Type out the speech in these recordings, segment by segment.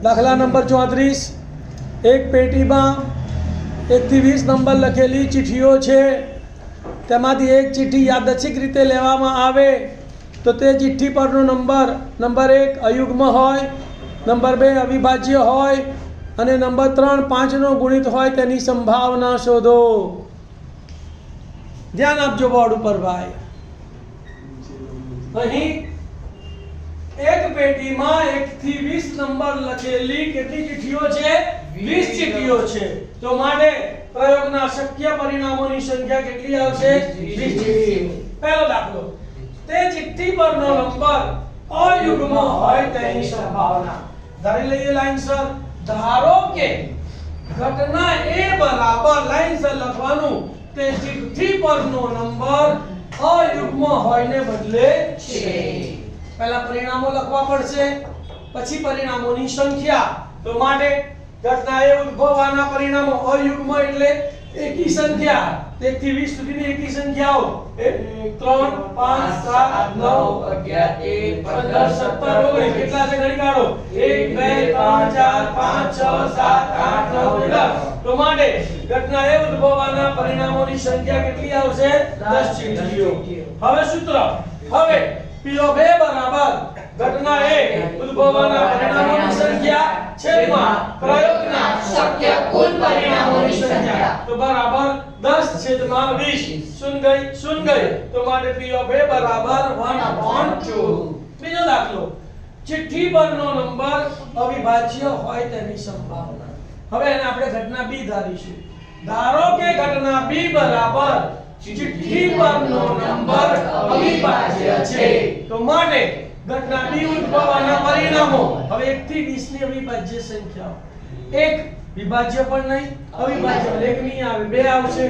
દાખલા નંબર 34, એક પેટીમાં 1 થી 20 નંબર લખેલી ચિઠ્ઠીઓ છે, તેમાંથી એક ચિઠ્ઠી યાદચ્છિક રીતે લેવામાં આવે તો તે ચિઠ્ઠી પરનો નંબર 1 અયુગ્મ હોય, નંબર 2 અવિભાજ્ય હોય અને નંબર 3 5નો ગુણિત હોય તેની સંભાવના શોધો. ધ્યાન આપજો બોર્ડ ઉપર ભાઈ. અહીં એક પેટીમાં 1 થી 20 નંબર લખેલી કેટલી ચિઠ્ઠીઓ છે? 20 ચિઠ્ઠીઓ છે. તો માટે પ્રયોગના શક્ય પરિણામોની સંખ્યા કેટલી આવશે? 20 ચિઠ્ઠીઓ. પહેલો દાખલો, તે ચિઠ્ઠી પરનો નંબર અયુગ્મ હોય તેની સંભાવના. ધારી લઈએ લાઈનસર. ધારો કે ઘટના A બરાબર લાઈનસર લખવાનું, તે ચિઠ્ઠી પરનો નંબર અયુગ્મ હોયને બદલે છે. પહેલા પરિણામો લખવા પડશે, પછી પરિણામોની સંખ્યા. તો માટે ઘટના એ ઉદ્ભવવાના પરિણામો અયુગ્મ એટલે એકી સંખ્યા, 1 થી 20 સુધીની એકી સંખ્યાઓ 1 3 5 7 9 11 12 13 17 19 કેટલા છે ગણી કાઢો. 1 2 3 4 5 6 7 8 9 10. તો માટે ઘટના એ ઉદ્ભવવાના પરિણામોની સંખ્યા કેટલી આવશે? 10 ચિઠ્ઠીઓ. હવે સૂત્ર. હવે P of A બરાબર ઘટના એ ઉદ્ભવવાના પરિણામોની સંખ્યા છેદમાં પ્રયોગના શક્ય કુલ પરિણામોની સંખ્યા. તો બરાબર 10 છેદમાં 20. શૂન્ય ગઈ. તો માટે P of A બરાબર 1/2. બીજો દાખલો, ચિઠ્ઠી પરનો નંબર અવિભાજ્ય હોય તેની સંભાવના. હવે એને આપણે ઘટના B ધારીશું. ધારો કે ઘટના B બરાબર ચિઠ્ઠી પરનો નંબર અવિભાજ્ય છે. તો માટે ઘટના B ઉદ્ભવવાના પરિણામો. હવે 1 થી 20 ની અવિભાજ્ય સંખ્યાઓ. 1 વિભાજ્ય પણ નહીં, અવિભાજ્ય 1 નહીં આવે, 2 આવશે,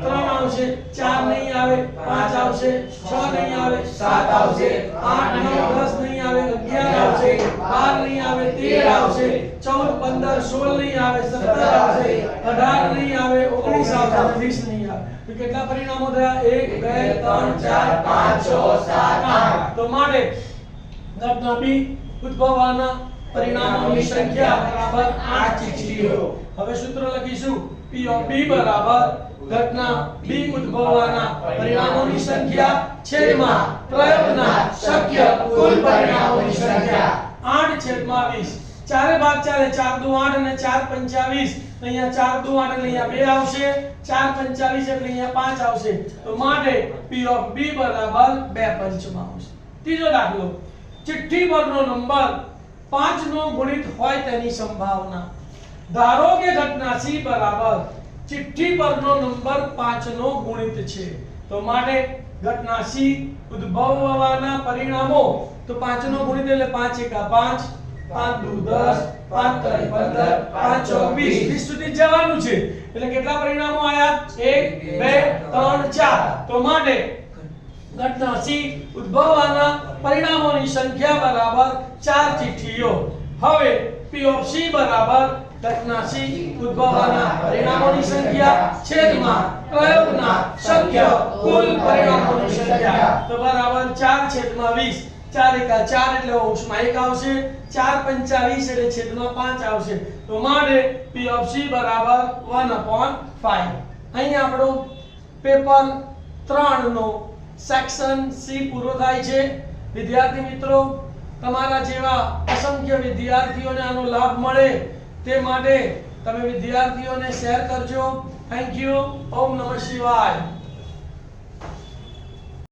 3 આવશે, 4 નહીં આવે, 5 આવશે, 6 નહીં આવે, 7 આવશે, 8 9 10 નહીં આવે, 11 આવશે, 12 નહીં આવે, 13 આવશે, 14 15 16 નહીં આવે, 17 આવશે, 18 નહીં આવે, 19 આવશે, 20 નહીં આવે. તો કેટલા પરિણામો થયા? 1 2 3 4 5 6 7 8. તો માટે ઘટના B ઉદ્ભવવાના પરિણામોની સંખ્યા બરાબર 8 ચિઠ્ઠીઓ. હવે સૂત્ર લખીશું. P of B બરાબર ઘટના B ઉદ્ભવવાના પરિણામોની સંખ્યા છેદમાં પ્રયોગના શક્ય કુલ પરિણામોની સંખ્યા. 8 છેદમાં 20. ચારે ભાગ ચાલે, 4 દુ 8 અને 4 25. અહીંયા 4 દુ 8 એટલે અહીંયા 2 આવશે, 4 25 એટલે અહીંયા 5 આવશે. તો માટે P of B બરાબર 2 પંચમાંશ. ત્રીજો દાખલો, ચિઠ્ઠી પરનો નંબર 5નો ગુણિત હોય તેની સંભાવના. ધારો કે ઘટના C બરાબર ચિઠ્ઠી પરનો નંબર 5નો ગુણિત છે. તો માટે ઘટના C ઉદ્ભવવાના પરિણામો. તો 5નો ગુણિત એટલે 5 એકા 5, 5 દુ 10, 5 તરી 15, 5 ચોક 20. 20 સુધી જવાનું છે. એટલે કેટલા પરિણામો આયા? 1 2 3 4. તો માટે ઘટના C ઉદ્ભવવાના પરિણામોની સંખ્યા બરાબર 4 ચિઠ્ઠીઓ. હવે P of C બરાબર ઘટના C ઉદ્ભવવાના પરિણામોની સંખ્યા છેદમાં પ્રયોગના શક્ય કુલ પરિણામોની સંખ્યા. તો બરાબર 4 છેદમાં 20. 4 એકા 4 એટલે અંશમાં 1 આવશે, 4 25 એટલે છેદમાં 5 આવશે. તો માટે P of C બરાબર 1/5. અહીં આપણો પેપર 3 નો સેક્શન C પૂરો થાય છે. વિદ્યાર્થી મિત્રો, તમારા જેવા અસંખ્ય વિદ્યાર્થીઓને આનો લાભ મળે તે માટે તમે વિદ્યાર્થીઓને શેર કરજો. Thank you. ઓમ નમઃ શિવાય.